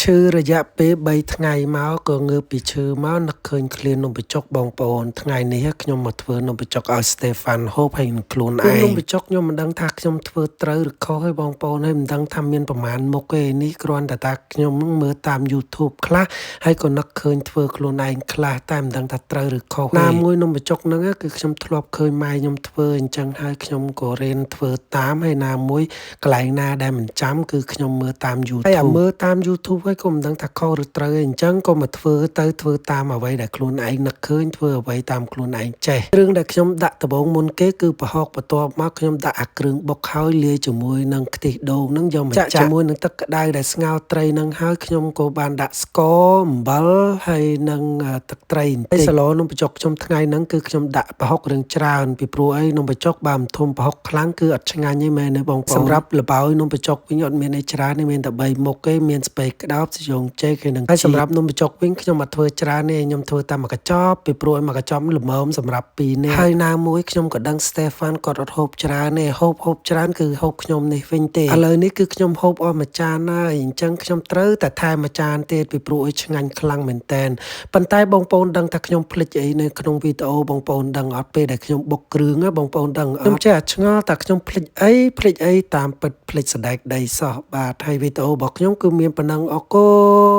ឈឺរយៈពេល3ថ្ងៃមកក៏ងើបពីឈឺមកនឹកឃើញឃ្លាននំបញ្ចុកបងប្អូនថ្ងៃនេះខ្ញុំមកធ្វើនំបញ្ចុកឲ្យស្តេហ្វាន់ហូបហើយនឹងខ្លួនឯងនំបញ្ចុកខ្ញុំមិនដឹងថាខ្ញុំធ្វើត្រូវឬខុសទេបងប្អូនហើយមិនដឹងថាមានប្រមាណមុខទេនេះគ្រាន់តែថាខ្ញុំនឹងមើលតាម YouTube ខ្លះហើយក៏នឹកឃើញធ្វើខ្លួនឯងខ្លះតែមិនដឹងថាត្រូវឬខុសណាមួយនំបញ្ចុកហ្នឹងគឺខ្ញុំធ្លាប់ឃើញម៉ែខ្ញុំធ្វើអញ្ចឹងហើយខ្ញុំក៏រៀនធ្វើតាមហើយណាមួយកន្លែងណាដែលមិនចាំគឺខ្ញុំមើលតាម YouTube ហើយមើលតាម YouTube ហើយក៏មិនដឹងថាខុសឬត្រូវទេអញ្ចឹងក៏មកធ្វើតាមអ្វីដែលខ្លួនឯងនឹកឃើញធ្វើអ្វីតាមខ្លួនឯងចេះគ្រឿងដែលខ្ញុំដាក់ដំបូងមុនគេគឺប្រហុកបន្ទាប់មកខ្ញុំដាក់អាគ្រឿងបុកហើយលាយជាមួយនឹងខ្ទិះដូងហ្នឹងយកមកចាក់ជាមួយនឹងទឹកក្តៅដែលស្ងោរត្រីហ្នឹងហើយខ្ញុំក៏បានដាក់ស្ករអំបិលហើយនឹងទឹកត្រីបន្តិចសាឡនំបញ្ចុកខ្ញុំថ្ងៃហ្នឹងគឺខ្ញុំដាក់ប្រហុករឿងច្រើនពីព្រោះអីនំបញ្ចុកបើមិនធំប្រហុកខ្លាំងគឺអត់ឆ្ងាញ់ទេមែនទេបងប្អូនសម្រាប់លបោយនំបញ្ចុកវិញអត់មានអីច្រើនទេមានតែ3មុខទេមានស្ពៃក្តោបស្យូងចេកហើយនឹងហើយសម្រាប់នំបញ្ចុកវិញខ្ញុំអត់ធ្វើច្រើនទេខ្ញុំធ្វើតែមួយកញ្ចប់ពីព្រោះមួយកញ្ចប់ល្មមសម្រាប់2នាក់ហើយណាមួយខ្ញុំក៏ដឹង Stefan គាត់អត់ហូបច្រើនទេហូបច្រើនគឺហូបខ្ញុំនេះវិញទេឥឡូវនេះគឺខ្ញុំហូបអស់មួយចានហើយអញ្ចឹងខ្ញុំត្រូវតែថែមមួយចានទៀតពីព្រោះឲ្យឆ្ងាញ់ខ្លាំងមែនតែនប៉ុន្តែបងប្អូនដឹងថាខ្ញុំភ្លេចអីនៅក្នុងវីដេអូបងប្អូនដឹងអត់ពេលដែលខ្ញុំបុកគ្រឿងបងប្អូនដឹងអត់ខ្ញុំចេះតែឆ្ងល់តែខ្ញុំភ្លេចអីតាមពិតភ្លេចសណ្ដែកដីសោះបាទហើយវីដេអូរបស់ខ្ញុំគឺមានប៉ុណ្ណឹងអរគុណ